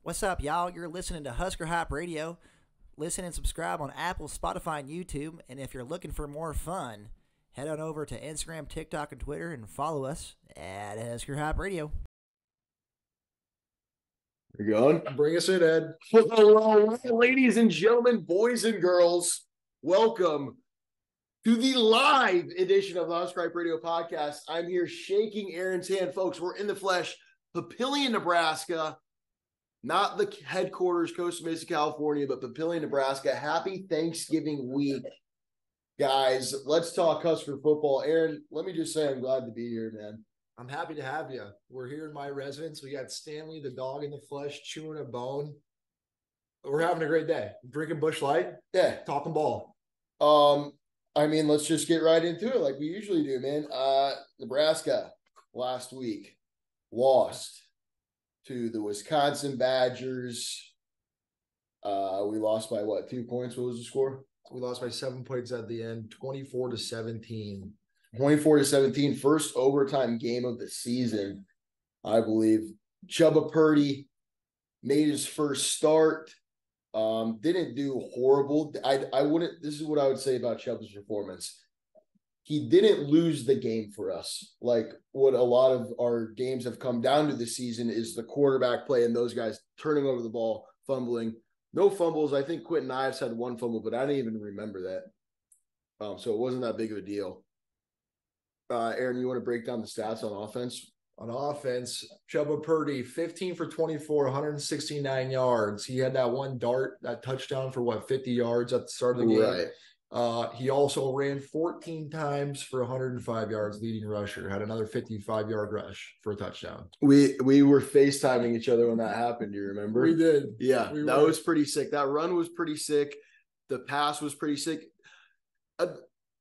What's up, y'all? You're listening to Husker Hype Radio. Listen and subscribe on Apple, Spotify, and YouTube. And if you're looking for more fun, head on over to Instagram, TikTok, and Twitter and follow us at Husker Hype Radio. You're going? Bring us in, Ed. Hello, ladies and gentlemen, boys and girls. Welcome to the live edition of the Husker Hype Radio podcast. I'm here shaking Aaron's hand, folks. We're in the flesh, Papillion, Nebraska. Not the headquarters, Costa Mesa, California, but Papillion, Nebraska. Happy Thanksgiving week, guys. Let's talk Husker football. Aaron, let me just say I'm glad to be here, man. I'm happy to have you. We're here in my residence. We got Stanley, the dog in the flesh, chewing a bone. We're having a great day. Drinking Busch Light. Yeah. Talking ball. Let's just get right into it like we usually do, man. Nebraska last week lost to the Wisconsin Badgers. We lost by what, 2 points? What was the score? We lost by 7 points at the end, 24-17. 24-17, first overtime game of the season, I believe. Chubba Purdy made his first start. Didn't do horrible. I wouldn't. This is what I would say about Chubba's performance. He didn't lose the game for us. Like what a lot of our games have come down to this season is the quarterback play and those guys turning over the ball, fumbling. No fumbles. I think Quentin Ives had one fumble, but I didn't even remember that. So it wasn't that big of a deal. Aaron, you want to break down the stats on offense? On offense, Chubba Purdy, 15 for 24, 169 yards. He had that one dart, that touchdown for 50 yards at the start of the game. Right. He also ran 14 times for 105 yards, leading rusher. Had another 55-yard rush for a touchdown. We were FaceTiming each other when that happened. Do you remember? We did. Yeah, that was pretty sick. That run was pretty sick. The pass was pretty sick.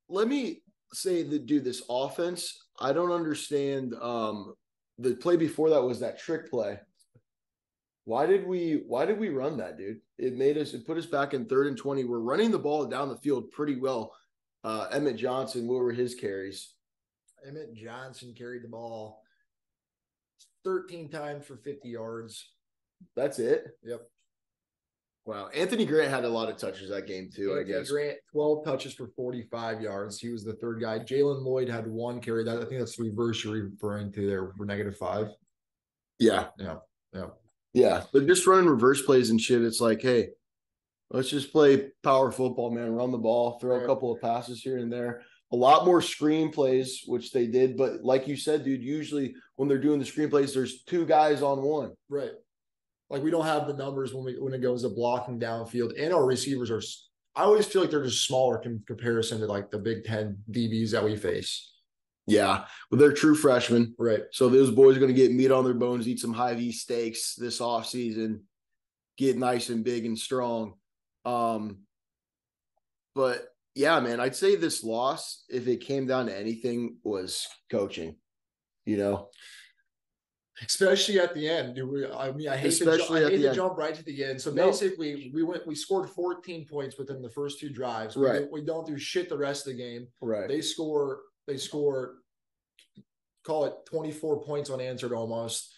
Let me say that, dude, this offense, I don't understand. The play before that was that trick play. Why did we run that, dude? It put us back in 3rd and 20. We're running the ball down the field pretty well. Emmett Johnson, what were his carries? Emmett Johnson carried the ball 13 times for 50 yards. That's it? Yep. Wow. Anthony Grant had a lot of touches that game too, I guess. Grant, 12 touches for 45 yards. He was the third guy. Jalen Lloyd had one carry. I think that's the reverse you're referring to there for -5. Yeah. Yeah. But just running reverse plays and shit, it's like, hey, let's just play power football, man. Run the ball, throw a couple of passes here and there. A lot more screen plays, which they did. But like you said, dude, usually when they're doing the screen plays, there's 2 guys on one. Right. Like we don't have the numbers when it goes to blocking downfield, and our receivers are. I always feel like they're just smaller in comparison to like the Big Ten DBs that we face. Yeah, well, they're true freshmen, right? So those boys are going to get meat on their bones, eat some Hy-Vee steaks this offseason, get nice and big and strong. But yeah, man, I'd say this loss, if it came down to anything, was coaching. You know. Especially at the end. I hate to jump right to the end. So basically, we scored 14 points within the first 2 drives. We don't do shit the rest of the game. Right. They score, call it 24 points unanswered almost.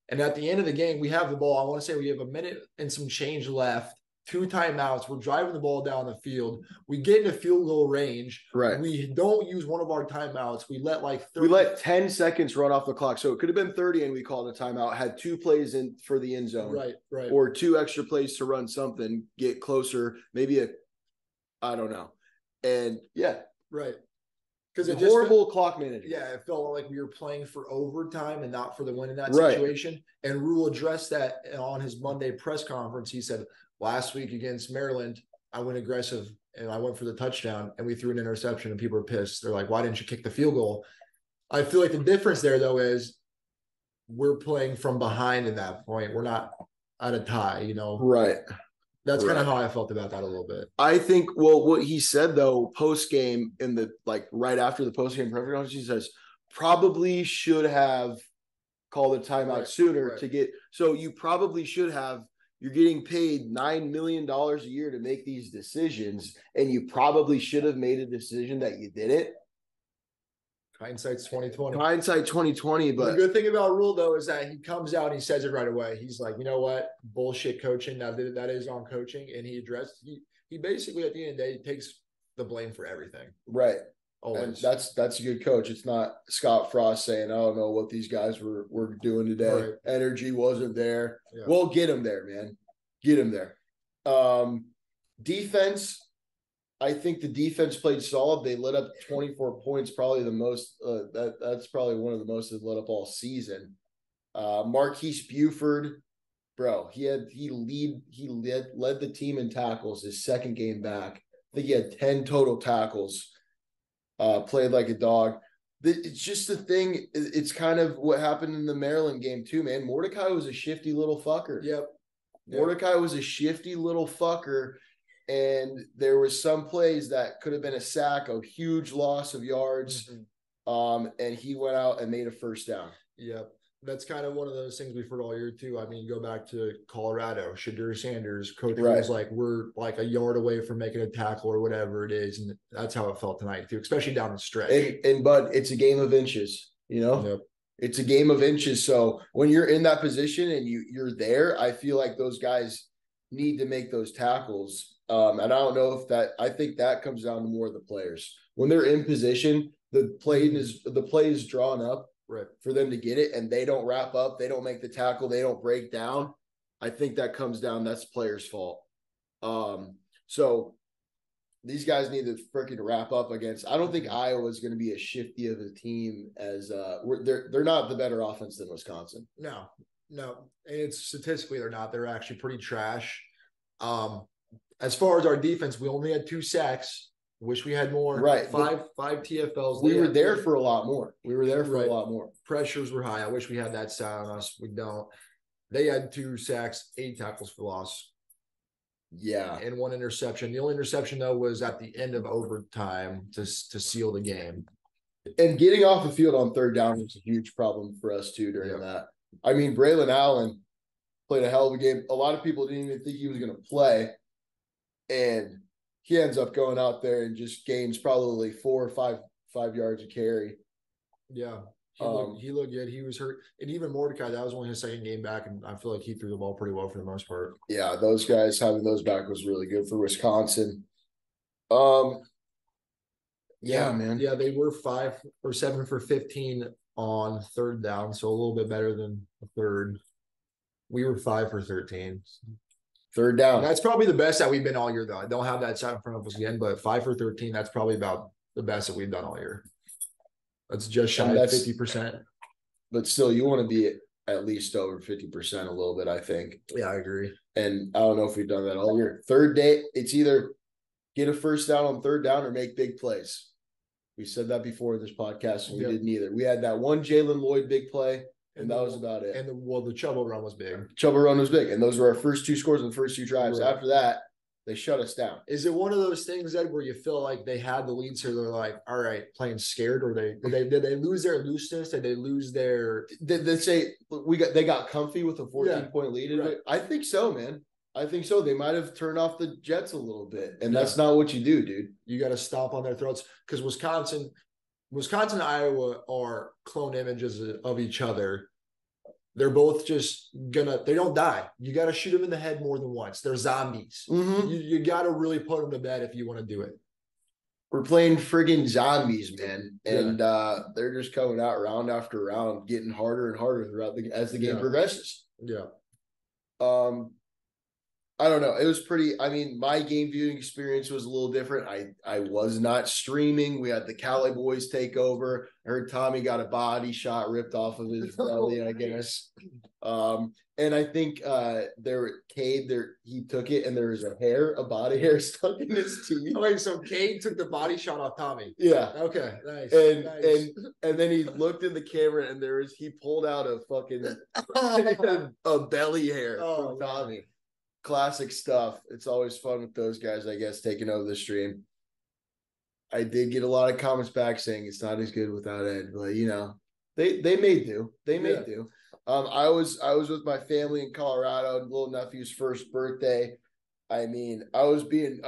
And at the end of the game, we have the ball. I want to say we have a minute and some change left. 2 timeouts. We're driving the ball down the field. We get into field goal range. Right. We don't use one of our timeouts. We let 30. We let 10 seconds run off the clock. So it could have been 30 and we called a timeout, had 2 plays in for the end zone. Right. Or 2 extra plays to run something, get closer, maybe I don't know. And yeah. Right. Because it's horrible clock management. Yeah, it felt like we were playing for overtime and not for the win in that situation. And Rule addressed that on his Monday press conference. He said, last week against Maryland, I went aggressive and I went for the touchdown and we threw an interception and people were pissed. They're like, why didn't you kick the field goal? I feel like the difference there, though, is we're playing from behind in that point. We're not at a tie, you know? Right. That's kind of how I felt about that a little bit. I think, well, what he said, though, post-game right after the post-game press conference, he says, probably should have called a timeout sooner to get – so you probably should have – you're getting paid $9 million a year to make these decisions, and you probably should have made a decision that you didn't. Hindsight's 2020. Hindsight 2020, but the good thing about Rule though is that he comes out and he says it right away. He's like, you know what, bullshit coaching. Now that is on coaching, and he basically at the end of the day takes the blame for everything. Right. Always. And that's a good coach. It's not Scott Frost saying, I don't know what these guys were doing today. Right. Energy wasn't there. Yeah. Well, get him there, man. Get him there. Defense. I think the defense played solid. They lit up 24 points, probably the most. That's probably one of the most they've lit up all season. Marquise Buford, bro, he led the team in tackles his second game back. I think he had 10 total tackles. Played like a dog. It's just the thing. It's kind of what happened in the Maryland game too, man. Mordecai was a shifty little fucker. Yep. Mordecai was a shifty little fucker. And there was some plays that could have been a sack, a huge loss of yards. Mm-hmm. And he went out and made a first down. Yep. That's kind of one of those things we've heard all year too. I mean, go back to Colorado, Shadur Sanders, coach was like, we're like a yard away from making a tackle or whatever it is. And that's how it felt tonight too, especially down the stretch. But it's a game of inches, you know? Yep. It's a game of inches. So when you're in that position and you're there, I feel like those guys need to make those tackles. And I don't know if I think that comes down to more of the players. When they're in position, the play is drawn up for them to get it, and they don't wrap up, they don't make the tackle, they don't break down. I think that comes down, that's players' fault. So these guys need to freaking wrap up against. I don't think Iowa is going to be as shifty of a team as they're not the better offense than Wisconsin. No. And it's statistically they're not. They're actually pretty trash. As far as our defense, we only had 2 sacks. Wish we had more. Right. Five TFLs. We were there for a lot more. A lot more. Pressures were high. I wish we had that stat on us. We don't. They had 2 sacks, 8 tackles for loss. Yeah. And 1 interception. The only interception, though, was at the end of overtime to seal the game. And getting off the field on third down was a huge problem for us, too, during that. I mean, Braylon Allen played a hell of a game. A lot of people didn't even think he was going to play. And he ends up going out there and just gains probably 4 or 5 yards a carry. Yeah. He looked good. He was hurt. And even Mordecai, that was only his second game back, and I feel like he threw the ball pretty well for the most part. Yeah, those guys, having those back was really good for Wisconsin. Yeah, man. Yeah, they were 5 or 7 for 15 on third down, so a little bit better than a third. We were 5 for 13. Third down. That's probably the best that we've been all year, though. I don't have that stat in front of us again, but 5 for 13, that's probably about the best that we've done all year. That's just shy of 50%. But still, you want to be at least over 50% a little bit, I think. Yeah, I agree. And I don't know if we've done that all year. Third day, it's either get a first down on third down or make big plays. We said that before in this podcast, and we did neither. We had that one Jalen Lloyd big play, and that was about it. And the Chubba run was big. Chubba run was big, and those were our first 2 scores in the first 2 drives. Right. After that, they shut us down. Is it one of those things, Ed, where you feel like they had the lead, so they're like, all right, playing scared, or did they lose their looseness? Did they lose their? Did they say they got comfy with a 14-point lead? Right. I think so, man. I think so. They might have turned off the Jets a little bit, and that's not what you do, dude. You got to stomp on their throats, because Wisconsin and Iowa are clone images of each other. They're both just they don't die. You got to shoot them in the head more than once. They're zombies. Mm-hmm. You got to really put them to bed if you want to do it. We're playing friggin' zombies, man. And they're just coming out round after round, getting harder and harder throughout as the game progresses. Yeah. I don't know. It was pretty. I mean, my game viewing experience was a little different. I was not streaming. We had the Cali boys take over. I heard Tommy got a body shot ripped off of his belly, I guess. And I think Cade he took it, and there was a body hair stuck in his teeth. Oh, wait, so Cade took the body shot off Tommy. Yeah. Okay. Nice. And then he looked in the camera, and he pulled out a fucking a belly hair from Tommy. Classic stuff. It's always fun with those guys, I guess, taking over the stream. I did get a lot of comments back saying it's not as good without Ed, but they may do. They may do. I was with my family in Colorado, little nephew's first birthday. I mean, I was being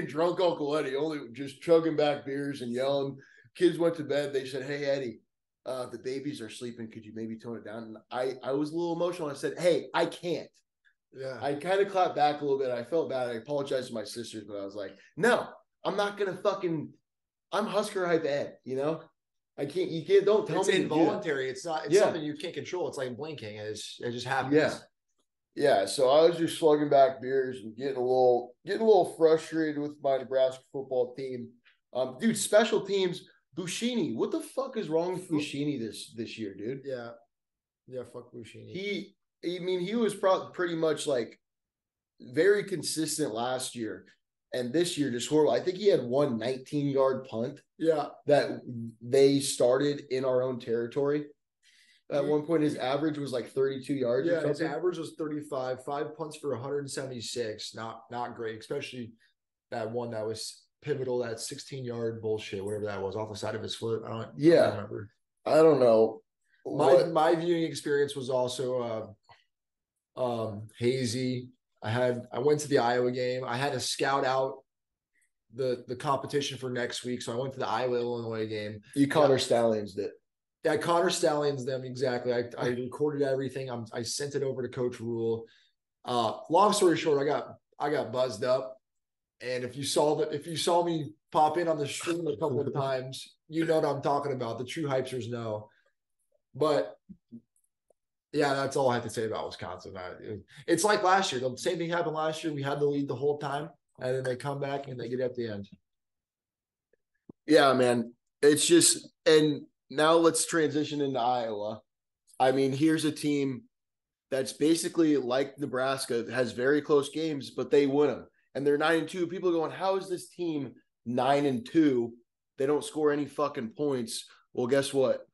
drunk Uncle Eddie, only just chugging back beers and yelling kids went to bed. They said, "Hey, Eddie, the babies are sleeping. Could you maybe tone it down?" And I was a little emotional. I said, "Hey, I can't." Yeah. I kind of clapped back a little bit. I felt bad. I apologized to my sisters, but I was like, "No, I'm not gonna fucking. I'm Husker Hype Ed. You know, I can't. You can't. Don't tell it's me. It's involuntary. It's not. It's something you can't control. It's like blinking. It just happens. Yeah. Yeah, so I was just slugging back beers and getting a little frustrated with my Nebraska football team. Dude, special teams, Bushini. What the fuck is wrong with Bushini this year, dude? Yeah, fuck Bushini. He was probably pretty much like very consistent last year, and this year just horrible. I think he had one 19-yard punt. Yeah, that they started in our own territory. At one point, his average was like 32 yards. Yeah, his average was 35, 5 punts for 176. Not great, especially that one that was pivotal, that 16-yard bullshit, whatever that was, off the side of his foot. I don't remember. I don't know. My viewing experience was also hazy. I went to the Iowa game. I had to scout out the competition for next week, so I went to the Iowa-Illinois game. You Connor Stallions did. Yeah, Connor Stallions them exactly. I recorded everything. I sent it over to Coach Rule. Long story short, I got buzzed up, and if you saw me pop in on the stream a couple of times, you know what I'm talking about. The true hypesters know. But yeah, that's all I have to say about Wisconsin. It's like last year. The same thing happened last year. We had the lead the whole time, and then they come back and they get it at the end. Yeah, man. It's just and. Now let's transition into Iowa. I mean, here's a team that's basically like Nebraska, has very close games, but they win them. And they're 9-2. People are going, how is this team 9-2? They don't score any fucking points. Well, guess what?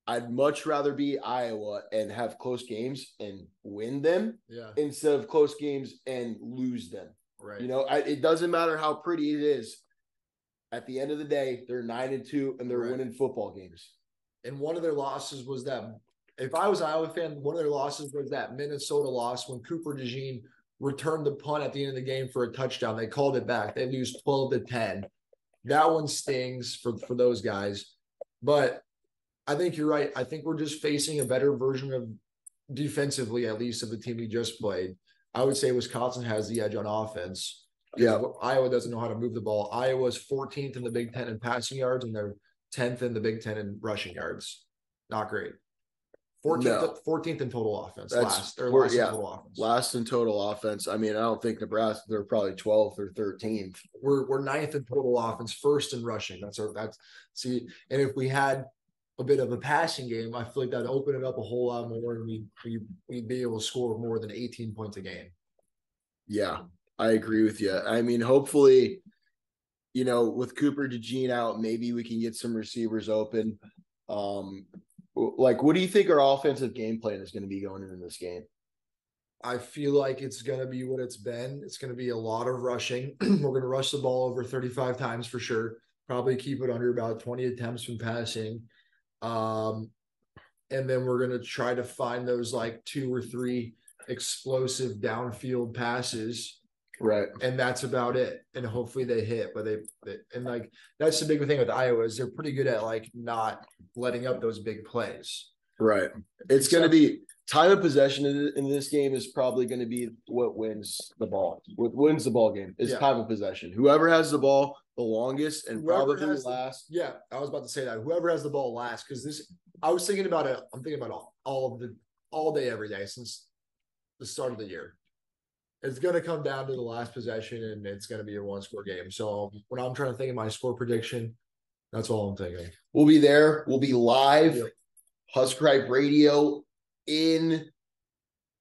I'd much rather be Iowa and have close games and win them instead of close games and lose them. Right. You know, it doesn't matter how pretty it is. At the end of the day, they're 9-2 and they're winning football games. And one of their losses was that, if I was an Iowa fan, one of their losses was that Minnesota loss when Cooper DeJean returned the punt at the end of the game for a touchdown. They called it back. They lose 12-10. That one stings for those guys. But I think you're right. I think we're just facing a better version of, defensively at least, of the team we just played. I would say Wisconsin has the edge on offense. Yeah. Iowa doesn't know how to move the ball. Iowa's 14th in the Big Ten in passing yards, and they're 10th in the Big Ten in rushing yards. Not great. 14th in total offense. Last in total offense. Last in total offense. I mean, I don't think Nebraska, they're probably 12th or 13th. We're 9th in total offense, first in rushing. And if we had a bit of a passing game, I feel like that'd open it up a whole lot more, and we'd be able to score more than 18 points a game. Yeah, I agree with you. I mean, hopefully, you know, with Cooper DeJean out, maybe we can get some receivers open. Like, what do you think our offensive game plan is going to be going into this game? I feel like it's going to be what it's been. It's going to be a lot of rushing. We're going to rush the ball over 35 times for sure. Probably keep it under about 20 attempts from passing. And then we're going to try to find those like 2 or 3 explosive downfield passes. Right. And that's about it. And hopefully they hit, but that's the big thing with Iowa is they're pretty good at like not letting up those big plays. Right. It's going to be time of possession in this game is probably going to be what wins the ball. What wins the ball game is time of possession. Whoever has the ball the longest and probably last. Yeah, I was about to say that. Whoever has the ball last, because I was thinking about it. I'm thinking about all day, every day since the start of the year. It's going to come down to the last possession, and it's going to be a 1-score game. So when I'm trying to think of my score prediction, that's all I'm thinking. We'll be there. We'll be live. Yep. Husker Hype Radio in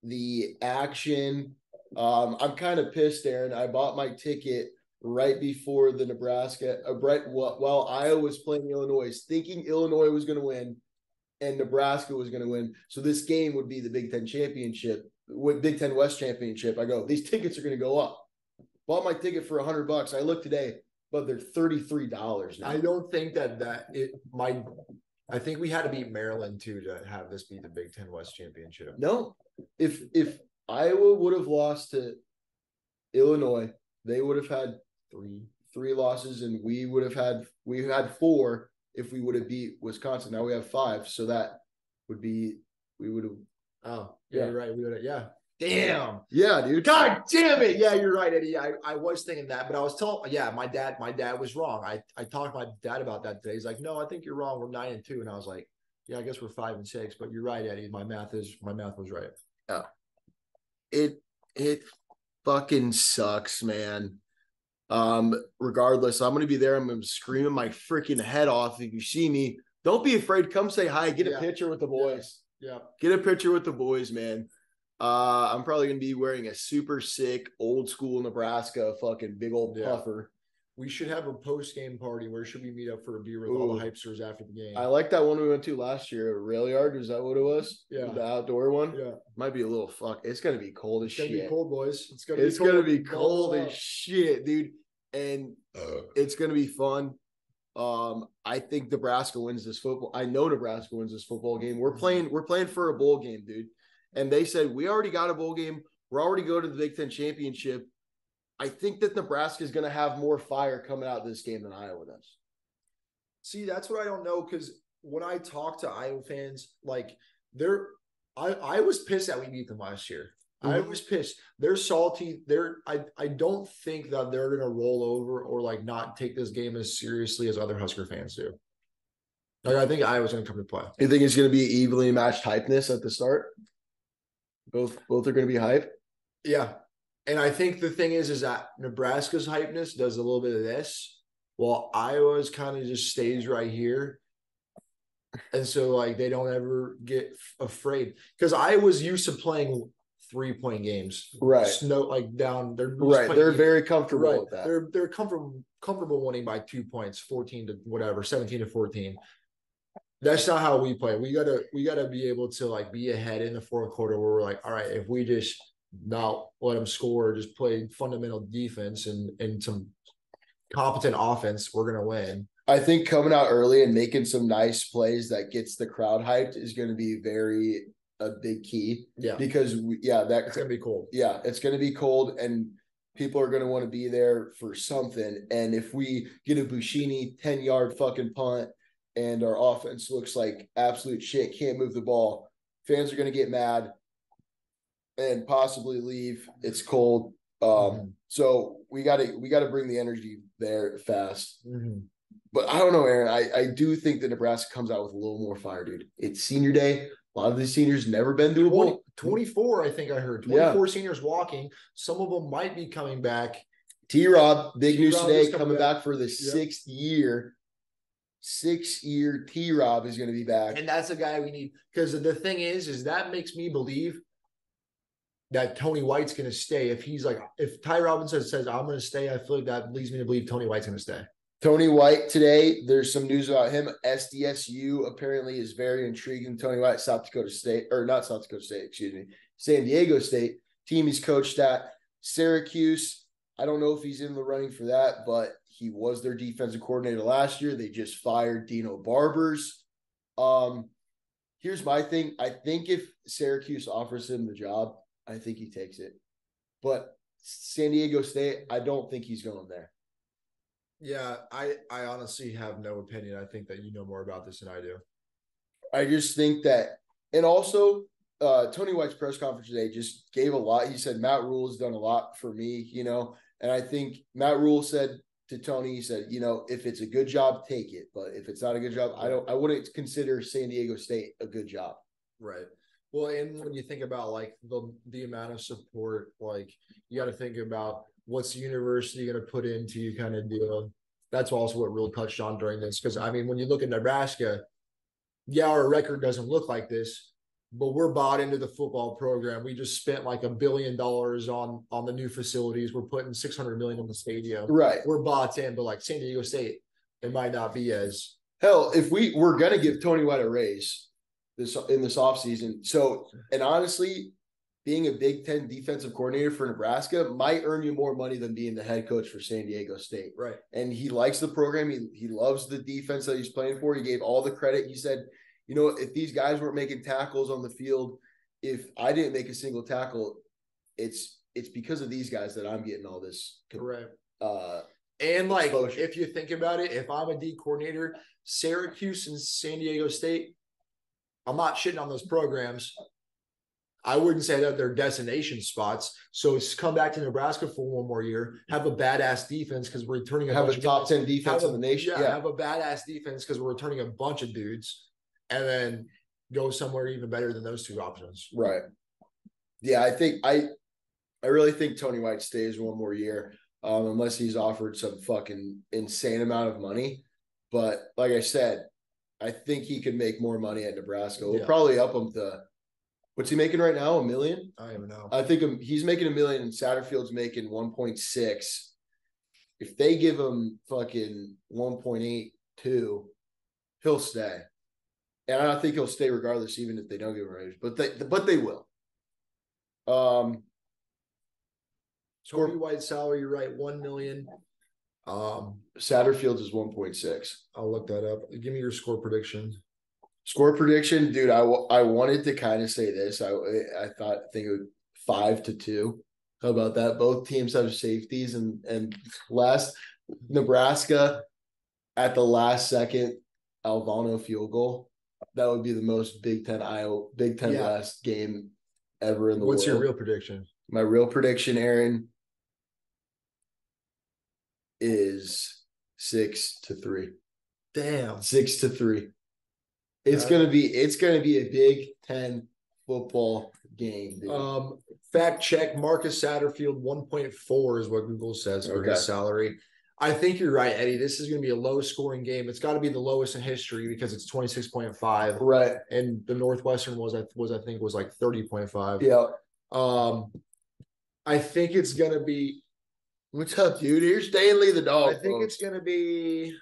the action. I'm kind of pissed, Aaron. I bought my ticket right before the Nebraska, while Iowa was playing Illinois, thinking Illinois was going to win and Nebraska was going to win. So this game would be the Big Ten championship. With Big Ten West Championship, I go, these tickets are going to go up. Bought my ticket for $100. I looked today, but they're $33 now. I don't think I think we had to beat Maryland too to have this be the Big Ten West Championship. No, if Iowa would have lost to Illinois, they would have had three losses, and we had 4. if we would have beat Wisconsin. Now we have 5, so that would be we would have. Oh, yeah, you're right. We would have, yeah. Damn. Yeah, dude. God damn it. Yeah, you're right, Eddie. I was thinking that, but I was told, yeah, my dad was wrong. I talked to my dad about that today. He's like, no, I think you're wrong. We're 9-2. And I was like, yeah, I guess we're 5-6, but you're right, Eddie. My math was right. Yeah. It fucking sucks, man. Regardless, I'm gonna be there. I'm gonna be screaming my freaking head off. If you see me, don't be afraid. Come say hi. Get a picture with the boys. Yeah. Get a picture with the boys, man. I'm probably gonna be wearing a super sick old school Nebraska fucking big old puffer. We should have a post-game party. Where should we meet up for a beer with all the hypesters after the game? I like that one we went to last year at Rail Yard. Was that what it was? Yeah. The outdoor one? Yeah. Might be a little It's going to be cold as shit. It's going to be cold, boys. It's going to be cold as shit, dude. And it's going to be fun. I think Nebraska wins this football. I know Nebraska wins this football game. We're playing for a bowl game, dude. And they said, we already got a bowl game. We're already going to the Big Ten championship. I think that Nebraska is going to have more fire coming out of this game than Iowa does. See, that's what I don't know, because when I talk to Iowa fans, like I was pissed that we beat them last year. Mm-hmm. I was pissed. They're salty. I don't think that they're going to roll over or like not take this game as seriously as other Husker fans do. Like, I think Iowa's going to come to play. You think it's going to be evenly matched hypeness at the start? Both are going to be hype? Yeah. And I think the thing is that Nebraska's hypeness does a little bit of this, while Iowa's kind of just stays right here. And so, like, they don't ever get afraid. Because Iowa's used to playing 3-point games. Right. Down. They're right. They're very comfortable with that. They're comfortable winning by 2 points, 14 to whatever, 17 to 14. That's not how we play. We gotta be able to like be ahead in the fourth quarter where we're like, all right, if we just not let them score, just play fundamental defense and some competent offense, we're gonna win. I think coming out early and making some nice plays that gets the crowd hyped is going to be a big key. Yeah, because it's gonna be cold. Yeah, it's gonna be cold, and people are going to want to be there for something. And if we get a Buschini 10-yard fucking punt and our offense looks like absolute shit, can't move the ball, fans are going to get mad and possibly leave. It's cold. So we got to bring the energy there fast. Mm-hmm. But I don't know, Aaron. I do think that Nebraska comes out with a little more fire, dude. It's senior day. A lot of these seniors never been to a bowl. 24, I think I heard. 24 seniors walking. Some of them might be coming back. T-Rob, big news today, coming back for the 6th year. 6-year T-Rob is going to be back. And that's a guy we need. Because the thing is that makes me believe that Tony White's going to stay. If Ty Robinson says, I'm going to stay, I feel like that leads me to believe Tony White's going to stay. Tony White today, there's some news about him. SDSU apparently is very intriguing. Tony White, San Diego State. Team he's coached at. Syracuse, I don't know if he's in the running for that, but he was their defensive coordinator last year. They just fired Dino Barbers. Here's my thing. I think if Syracuse offers him the job, I think he takes it. But San Diego State, I don't think he's going there. Yeah, I honestly have no opinion. I think that you know more about this than I do. I just think that, and also Tony White's press conference today just gave a lot. He said, Matt Rule has done a lot for me, and I think Matt Rule said to Tony, he said, if it's a good job, take it. But if it's not a good job, I wouldn't consider San Diego State a good job. Right. Well, and when you think about like the amount of support, like you got to think about what's the university going to put into you kind of deal. That's also what Rule touched on during this. Because, I mean, when you look at Nebraska, our record doesn't look like this, but we're bought into the football program. We just spent like $1 billion on the new facilities. We're putting $600 million in the stadium. Right. We're bought in, but like San Diego State, it might not be as. Hell, if we're going to give Tony White a raise in this offseason. So, and honestly, being a Big Ten defensive coordinator for Nebraska might earn you more money than being the head coach for San Diego State. Right. And he likes the program. He loves the defense that he's playing for. He gave all the credit. He said, if these guys weren't making tackles on the field, if I didn't make a single tackle, it's because of these guys that I'm getting all this And like, exposure. if you think about it, if I'm a D coordinator, Syracuse and San Diego State, I'm not shitting on those programs. I wouldn't say that they're destination spots. So it's come back to Nebraska for one more year, have a badass defense because we're returning have a top 10 defense in the nation. Yeah, have a badass defense because we're returning a bunch of dudes, and then go somewhere even better than those two options. Right. Yeah, I really think Tony White stays one more year, unless he's offered some fucking insane amount of money. But like I said, I think he could make more money at Nebraska. We'll probably up him to, what's he making right now? $1 million? I don't even know. I think he's making $1 million and Satterfield's making 1.6. If they give him fucking 1.82, he'll stay. And I think he'll stay regardless, even if they don't give him a raise. But they will. Toby White's salary, you're right, $1 million. Satterfield's is 1.6. I'll look that up. Give me your score prediction. Score prediction, dude. I wanted to kind of say this. I think it would 5-2. How about that? Both teams have safeties, and last Nebraska at the last second Alvano field goal. That would be the most Big Ten West game ever in the world. What's your real prediction? My real prediction, Aaron, is 6-3. Damn. 6-3. It's gonna be a Big Ten football game, dude. Fact check, Marcus Satterfield 1.4 is what Google says for his salary. I think you're right, Eddie. This is going to be a low-scoring game. It's got to be the lowest in history because it's 26.5. Right. And the Northwestern was like 30.5. Yeah. I think it's going to be. What's up, dude? Here's Stanley the dog. I think it's going to be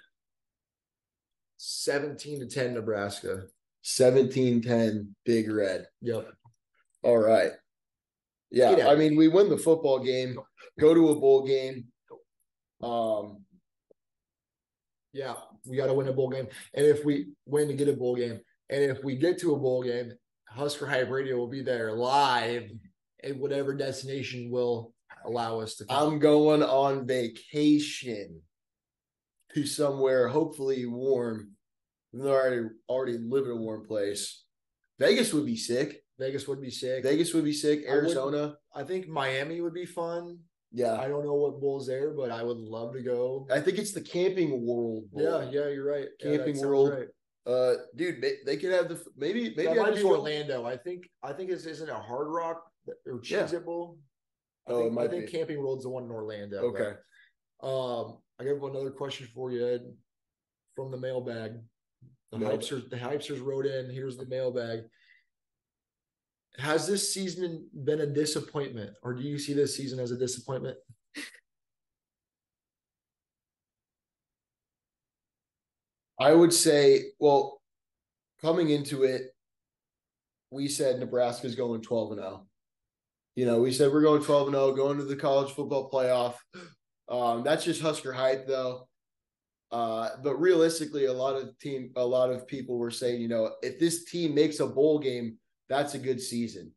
17-10 Nebraska. 17-10 Big Red. Yep. All right. Yeah, I mean, we win the football game, go to a bowl game. Yeah, we got to win a bowl game. And if we win to get a bowl game, and if we get to a bowl game, Husker Hype Radio will be there live at whatever destination will allow us to come. I'm going on vacation to somewhere hopefully warm. Even though I already live in a warm place. Vegas would be sick. Arizona. I think Miami would be fun. Yeah. I don't know what bowl's there, but I would love to go. I think it's the Camping World Bowl. Yeah, you're right. Camping World. Right. Dude, they could have the maybe that might be Orlando. I think this isn't a Hard Rock or Cheez-It Bowl. I think Camping World's the one in Orlando. Okay. But, I have another question for you, Ed, from the mailbag. The Hypesters wrote in. Here's the mailbag. Has this season been a disappointment, or do you see this season as a disappointment? I would say, well, coming into it, we said Nebraska's going 12-0. We said we're going 12-0, going to the college football playoff. That's just Husker hype, though. But realistically, a lot of people were saying, if this team makes a bowl game, that's a good season.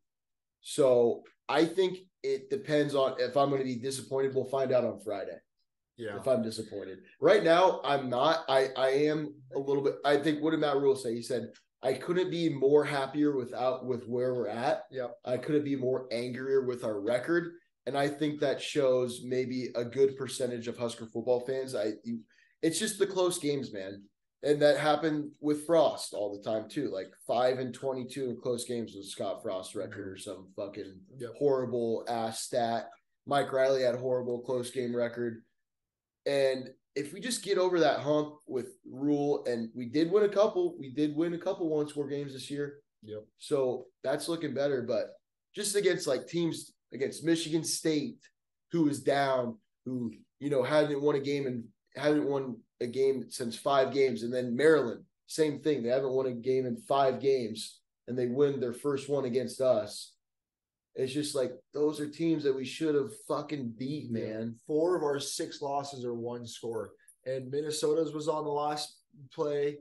So I think it depends on if I'm going to be disappointed. We'll find out on Friday. Yeah. If I'm disappointed. Right now, I'm not. I am a little bit. I think, what did Matt Rule say? He said, I couldn't be more happier with where we're at. Yeah. I couldn't be more angrier with our record. And I think that shows maybe a good percentage of Husker football fans. It's just the close games, man. And that happened with Frost all the time, too. Like 5-22 in close games was Scott Frost's record or some fucking horrible ass stat. Mike Riley had a horrible close game record. And if we just get over that hump with Rule, and we did win a couple 1-score games this year. Yep. So that's looking better. But just against teams against Michigan State, who is down, who, hadn't won a game since 5 games. And then Maryland, same thing. They haven't won a game in 5 games, and they win their first one against us. It's just those are teams that we should have fucking beat, man. 4 of our 6 losses are 1 score. And Minnesota's was on the last play.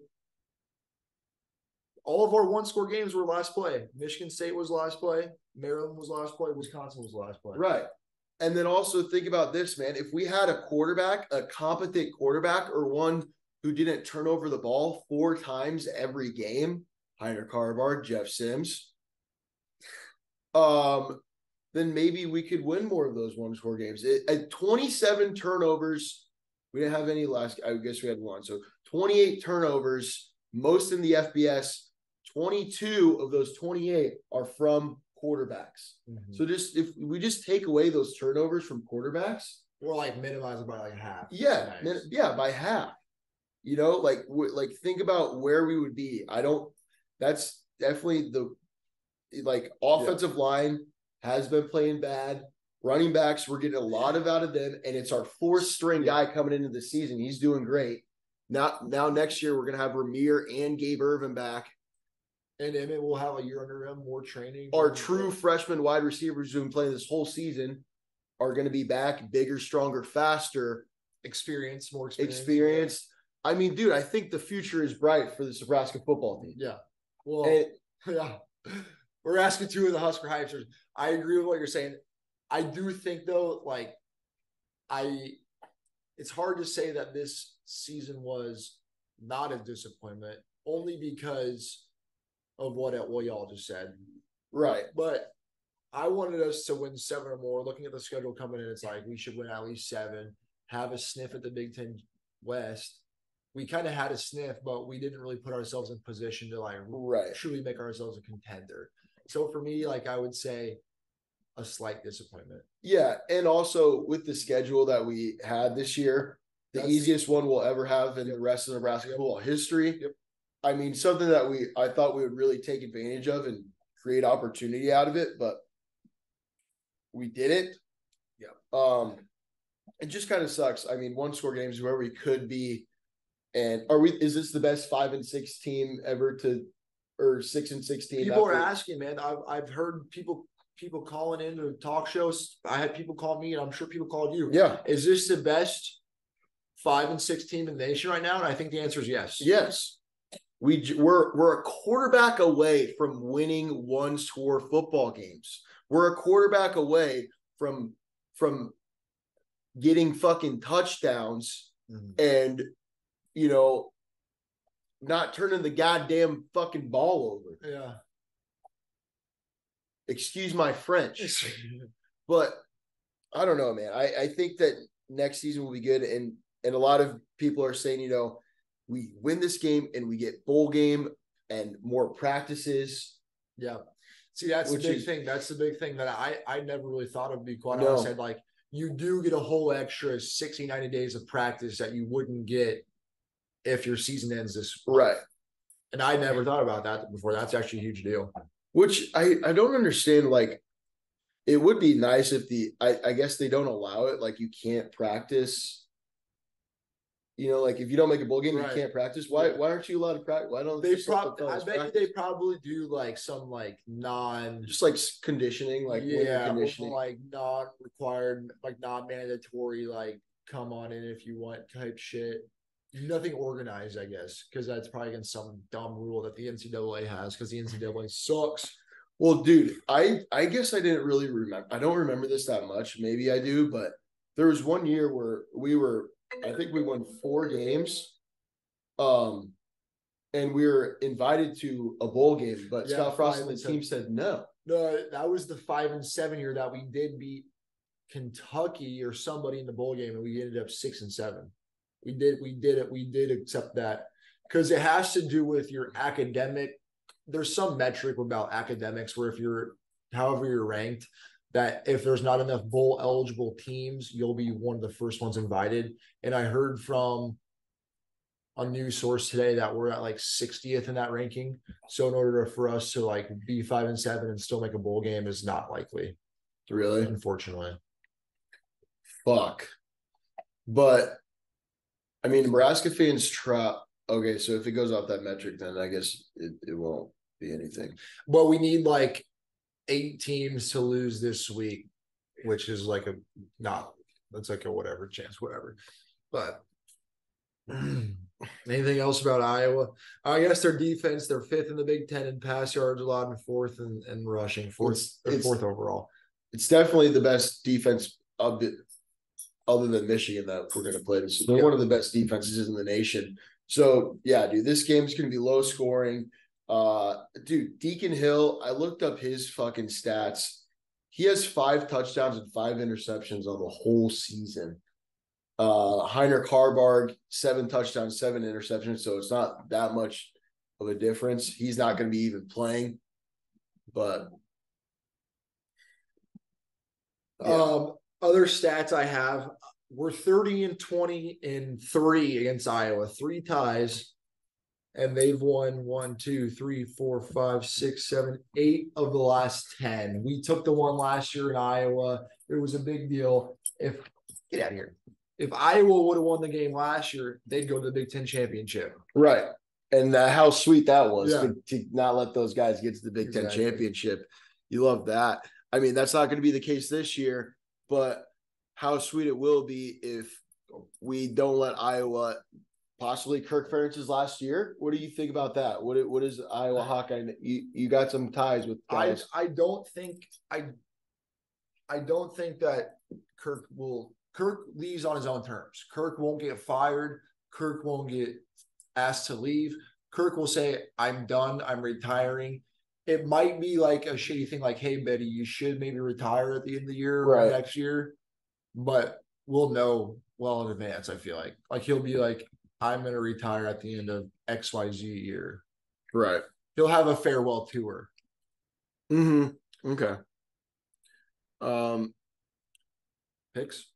All of our 1-score games were last play. Michigan State was last play. Maryland was last play. Wisconsin was last play. Right. And then also think about this, man. If we had a quarterback, a competent quarterback, or one who didn't turn over the ball 4 times every game, Heiner Carbar, Jeff Sims, then maybe we could win more of those 1-score games. At 27 turnovers, we didn't have any last. I guess we had one. So 28 turnovers, most in the FBS. 22 of those 28 are from quarterbacks. Mm-hmm. So if we just take away those turnovers from quarterbacks, or like minimize it by like half. Yeah, nice. By half. You know, like think about where we would be. That's definitely offensive line has been playing bad. Running backs, we're getting a lot out of them, and it's our 4th string guy coming into the season. He's doing great. Now next year we're gonna have Ramir and Gabe Irvin back. And Emmett will have a year under him, more training. Our true freshman wide receivers who've been playing this whole season are going to be back, bigger, stronger, faster. More experience. I mean, dude, I think the future is bright for the Nebraska football team. Yeah. Well, yeah. We're asking 2 of the Husker Hypers. I agree with what you're saying. I do think, though, it's hard to say that this season was not a disappointment, only because of what y'all just said. Right. But I wanted us to win 7 or more. Looking at the schedule coming in, it's like we should win at least 7, have a sniff at the Big Ten West. We kind of had a sniff, but we didn't really put ourselves in position to truly make ourselves a contender. So for me, I would say a slight disappointment. Yeah, and also with the schedule that we had this year, the easiest one we'll ever have in the rest of Nebraska football history. Yep. I mean, something that I thought we would really take advantage of and create opportunity out of it, but we didn't. Yeah. It just kind of sucks. I mean, 1-score games is where we could be. And is this the best 5-6 team ever or 6-6 team? People are asking, man. I've heard people calling into talk shows. I had people call me, and I'm sure people called you. Yeah. Is this the best 5-6 team in the nation right now? And I think the answer is yes. Yes. We're a quarterback away from winning 1-score football games. We're a quarterback away from getting fucking touchdowns and, not turning the goddamn fucking ball over. Yeah. Excuse my French. But I don't know, man. I think that next season will be good. And a lot of people are saying, we win this game and we get bowl game and more practices. Yeah. See, that's the big thing. That's the big thing that I never really thought of, to be quite honest. Said, you do get a whole extra 60, 90 days of practice that you wouldn't get if your season ends this month. Right. And I never thought about that before. That's actually a huge deal. Which I don't understand. It would be nice if I guess they don't allow it. You can't practice. If you don't make a bowl game, you can't practice. Why aren't you allowed to practice? Why don't they? I bet you they probably do some non, just conditioning, conditioning, not required, not mandatory, come on in if you want type shit. Nothing organized, I guess, because that's probably against some dumb rule that the NCAA has, because the NCAA sucks. Well, dude, I guess I didn't really remember. I don't remember this that much. Maybe I do, but there was one year where I think we won 4 games, and we were invited to a bowl game, but Scott Frost and the team said no. No, that was the 5-7 year that we did beat Kentucky or somebody in the bowl game, and we ended up 6-7. We did accept that, because it has to do with your academic. There's some metric about academics where however you're ranked, that if there's not enough bowl eligible teams, you'll be one of the first ones invited. And I heard from a news source today that we're at 60th in that ranking. So in order for us to be 5-7 and still make a bowl game is not likely. Really? Unfortunately. Fuck. But I mean, Nebraska fans try. Okay, so if it goes off that metric, then I guess it won't be anything. But we need 8 teams to lose this week, which is that's a whatever chance, whatever. But anything else about Iowa? I guess their defense, they're 5th in the Big Ten in pass yards allowed and 4th in rushing, fourth overall. It's definitely the best defense a bit other than Michigan that we're going to play this. They're one of the best defenses in the nation. So, yeah, dude, this game is going to be low scoring. Dude, Deacon Hill, I looked up his fucking stats. He has 5 touchdowns and 5 interceptions on the whole season. Heiner Carbarg, 7 touchdowns, 7 interceptions. So it's not that much of a difference. He's not going to be even playing. But other stats I have, we're 30-20-3 against Iowa, 3 ties, and they've won 1, 2, 3, 4, 5, 6, 7, 8 of the last 10. We took the one last year in Iowa. It was a big deal. Get out of here. If Iowa would have won the game last year, they'd go to the Big Ten championship. Right. And how sweet that was to not let those guys get to the Big Ten championship. You love that. I mean, that's not going to be the case this year, but how sweet it will be if we don't let Iowa, possibly Kirk Ferentz's last year. What do you think about that? What is Iowa Hawkeye? You got some ties with guys. I don't think that Kirk leaves on his own terms. Kirk won't get fired. Kirk won't get asked to leave. Kirk will say, I'm done. I'm retiring. It might be like a shitty thing like, hey, Betty, you should maybe retire at the end of the year or next year. But we'll know well in advance, I feel like. Like he'll be like, I'm going to retire at the end of XYZ year. Right. He'll have a farewell tour. Mm-hmm. Okay. Picks.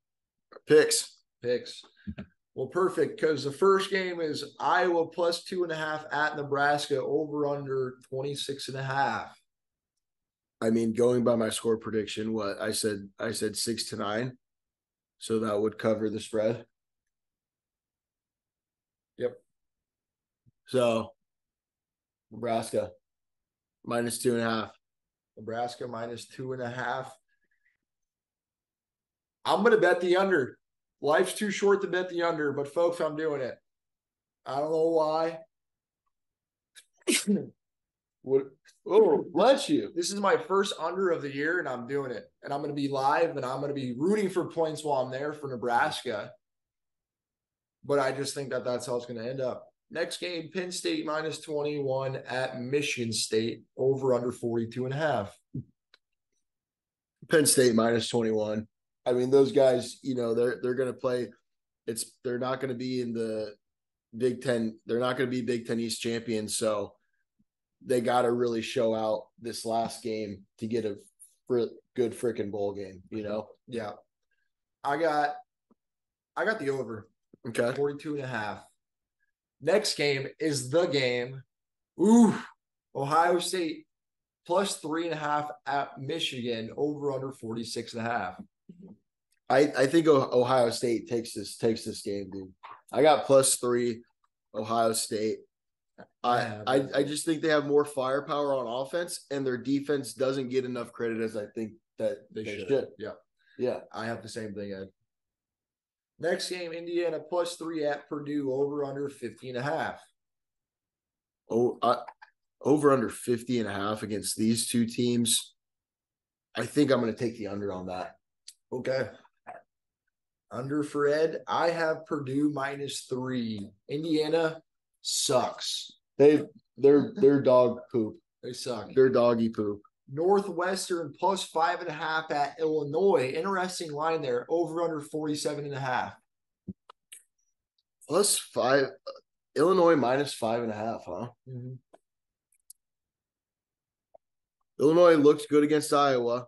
Well, perfect, because the first game is Iowa plus 2.5 at Nebraska, over under 26.5. I mean, going by my score prediction, what I said 6-9. So that would cover the spread. Yep. So Nebraska minus 2.5. Nebraska minus 2.5. I'm going to bet the under. Life's too short to bet the under, but folks, I'm doing it. I don't know why. Bless you. This is my first under of the year, and I'm doing it. And I'm going to be live, and I'm going to be rooting for points while I'm there for Nebraska. But I just think that that's how it's going to end up. Next game, Penn State minus 21 at Michigan State, over under 42.5. Penn State minus 21. I mean, those guys, they're going to play. They're not going to be in the Big Ten. They're not going to be Big Ten East champions. So they got to really show out this last game to get a good freaking bowl game, Yeah. I got the over. Okay. 42.5. Next game is the game. Ohio State plus 3.5 at Michigan, over under 46.5. I think Ohio State takes this game, dude. I got +3 Ohio State. I just think they have more firepower on offense, and their defense doesn't get enough credit as I think that they should. Yeah. I have the same thing, Ed. Next game, Indiana +3 at Purdue, over under 50.5. Over under 50.5 against these two teams. I think I'm going to take the under on that. Okay. Under for Ed. I have Purdue -3. Indiana sucks. They're dog poop. They suck. They're doggy poop. Northwestern +5.5 at Illinois. Interesting line there. Over under 47.5. +5. Illinois -5.5, huh? Mm-hmm. Illinois looked good against Iowa.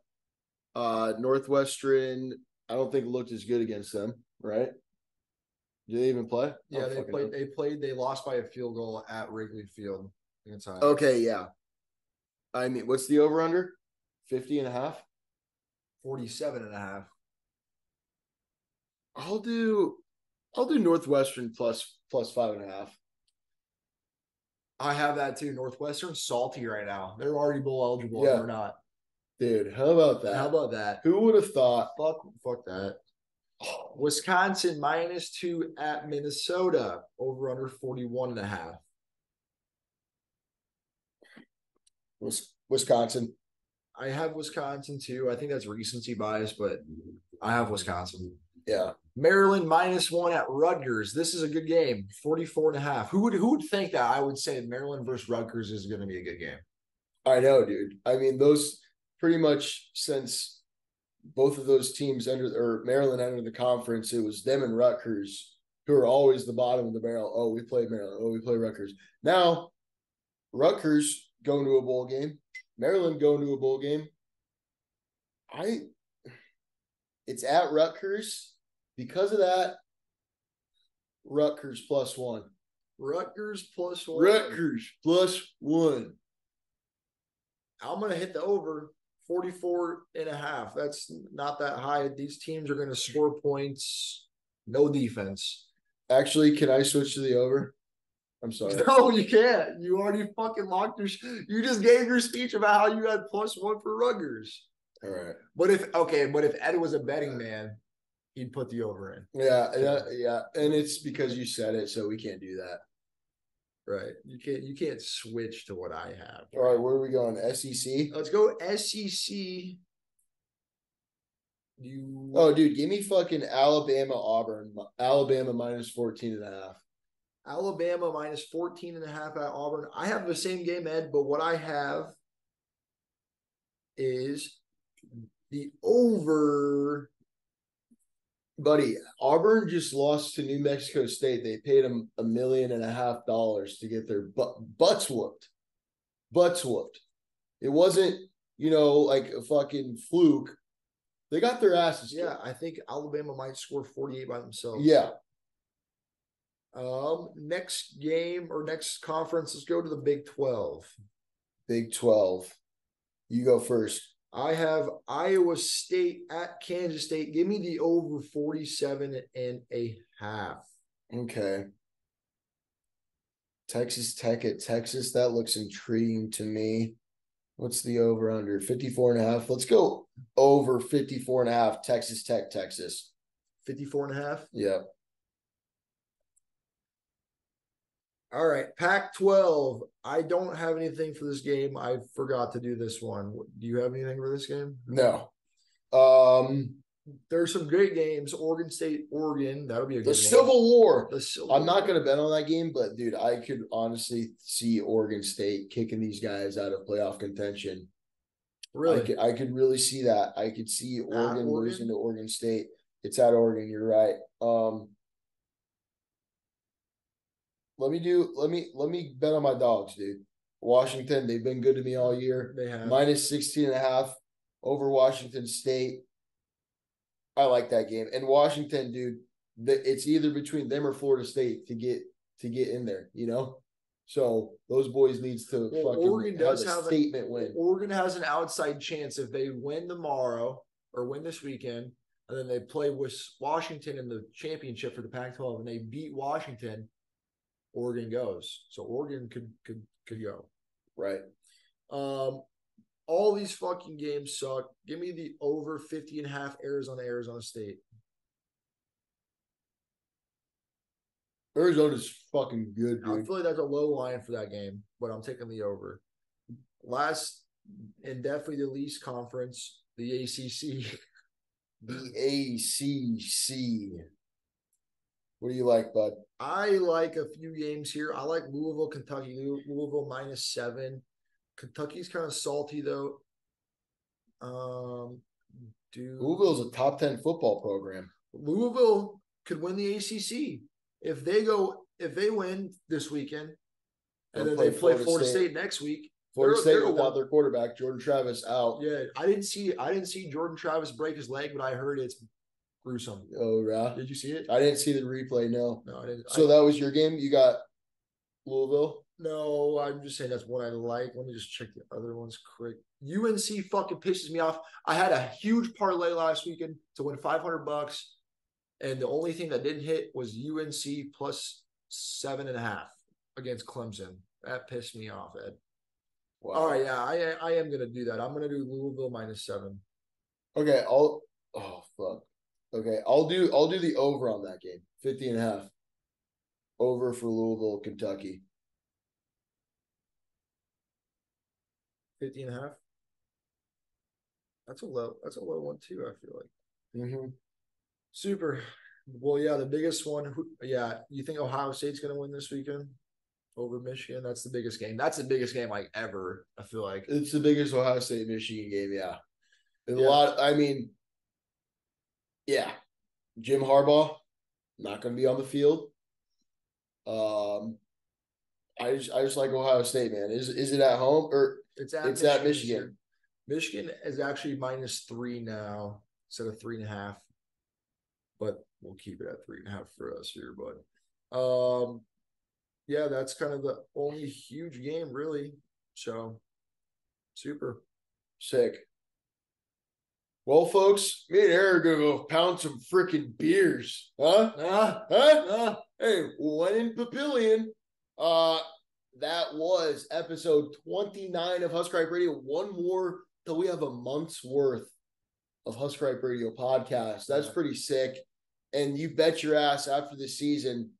Northwestern, I don't think looked as good against them, right? Did they even play? Yeah, they played. They lost by a field goal at Wrigley Field against Iowa. Okay, yeah. I mean, what's the over-under? 50.5? 47.5. I'll do Northwestern plus 5.5. I have that too. Northwestern salty right now. They're already bowl eligible. Yeah. They're not. Dude, how about that? Who would have thought? Fuck that. Wisconsin -2 at Minnesota, over under 41.5. Wisconsin. I have Wisconsin too. I think that's recency bias, but I have Wisconsin. Yeah. Maryland -1 at Rutgers. This is a good game. 44.5. Who would think that I would say Maryland versus Rutgers is going to be a good game? I know, dude. I mean, those pretty much since both of those teams Maryland entered the conference, it was them and Rutgers who are always the bottom of the barrel. Oh, we play Maryland. Oh, we play Rutgers. Now, Rutgers going to a bowl game. Maryland going to a bowl game. It's at Rutgers. Because of that, Rutgers +1. Rutgers +1. Rutgers +1. I'm going to hit the over 44.5. That's not that high. These teams are going to score points. No defense. Actually, can I switch to the over? I'm sorry. No, you can't. You already fucking locked you just gave your speech about how you had +1 for Rutgers. All right. But if Ed was a betting man, he'd put the over in. Yeah. And it's because you said it, so we can't do that. Right. You can't switch to what I have. All right, where are we going? SEC? Let's go SEC. Oh, dude, give me fucking Alabama Auburn. Alabama -14.5. Alabama -14.5 at Auburn. I have the same game, Ed, but what I have is the over. Buddy, Auburn just lost to New Mexico State. They paid them $1.5 million to get their butts whooped. Butts whooped. It wasn't, like a fucking fluke. They got their asses kicked. Yeah, I think Alabama might score 48 by themselves. Yeah. Next game or next conference, let's go to the Big 12. Big 12. You go first. I have Iowa State at Kansas State. Give me the over 47.5. Okay. Texas Tech at Texas. That looks intriguing to me. What's the over under? 54.5. Let's go over 54.5. Texas Tech, Texas. 54.5? Yeah. All right. Pac-12. I don't have anything for this game. I forgot to do this one. Do you have anything for this game? No. There's some great games. Oregon State, Oregon. That'll be a good The game. Civil War. The Civil I'm not War. going to bet on that game, but, dude, I could honestly see Oregon State kicking these guys out of playoff contention. Really? I could really see that. I could see Oregon losing to Oregon State. It's at Oregon. You're right. Let me bet on my dogs, dude. Washington, they've been good to me all year. They have. -16.5 over Washington State. I like that game. And Washington, dude, it's either between them or Florida State to get in there, So those boys needs to Oregon does have a statement win. Oregon has an outside chance if they win tomorrow or win this weekend, and then they play with Washington in the championship for the Pac-12, and they beat Washington. Oregon goes. So Oregon could go. Right. All these fucking games suck. Give me the over 50.5 Arizona State. Arizona's fucking good, dude. I feel like that's a low line for that game, but I'm taking the over. Last and definitely the least conference, the ACC. The ACC. What do you like, bud? I like a few games here. I like Louisville, Kentucky. Louisville -7. Kentucky's kind of salty though. Louisville's a top 10 football program. Louisville could win the ACC if they win this weekend, and then they play Florida State next week. Florida State without their quarterback, Jordan Travis, out. Yeah, I didn't see Jordan Travis break his leg, but I heard it's gruesome. Oh, yeah. Did you see it? I didn't see the replay. No, I didn't. So that was your game. You got Louisville. No, I'm just saying that's one I like. Let me just check the other ones quick. UNC fucking pisses me off. I had a huge parlay last weekend to win $500, and the only thing that didn't hit was UNC +7.5 against Clemson. That pissed me off, Ed. Wow. All right, yeah, I am gonna do that. I'm gonna do Louisville -7. Okay, Okay, I'll do the over on that game. 50.5. Over for Louisville, Kentucky. 50.5. That's a low one too, I feel like. Mm-hmm. Super. Well, yeah, the biggest one. You think Ohio State's going to win this weekend over Michigan? That's the biggest game. That's the biggest game like ever, I feel like. It's the biggest Ohio State-Michigan game, yeah. And a lot, I mean, yeah. Jim Harbaugh, not going to be on the field. I just like Ohio State, man. Is it at home or it's at Michigan? Michigan is actually -3 now instead of 3.5. But we'll keep it at 3.5 for us here. But yeah, that's kind of the only huge game, really. So super sick. Well, folks, me and Eric are gonna go pound some freaking beers. Hey, one in Papillion. That was episode 29 of Husker Hype Radio. One more till we have a month's worth of Husker Hype Radio podcast. That's pretty sick. And you bet your ass after the season,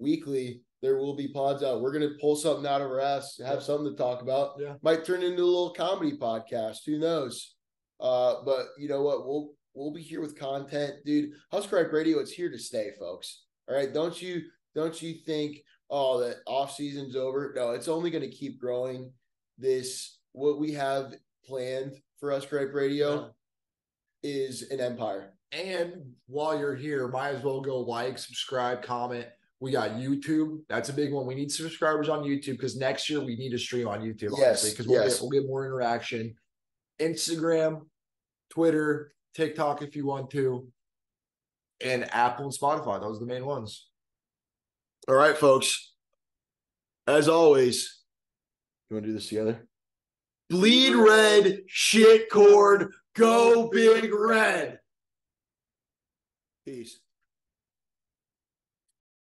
weekly, there will be pods out. We're gonna pull something out of our ass, have something to talk about. Yeah. Might turn into a little comedy podcast. Who knows? But you know what? We'll be here with content, dude. Husker Hype Radio, it's here to stay, folks. All right. Don't you think, oh, that off season's over? No, it's only going to keep growing. What we have planned for Husker Hype Radio is an empire. And while you're here, might as well go like, subscribe, comment. We got YouTube. That's a big one. We need subscribers on YouTube because next year we need to stream on YouTube, honestly, because we'll get more interaction. Instagram, Twitter, TikTok if you want to, and Apple and Spotify. Those are the main ones. All right, folks. As always, you want to do this together? Bleed red, shit cord, go big red. Peace.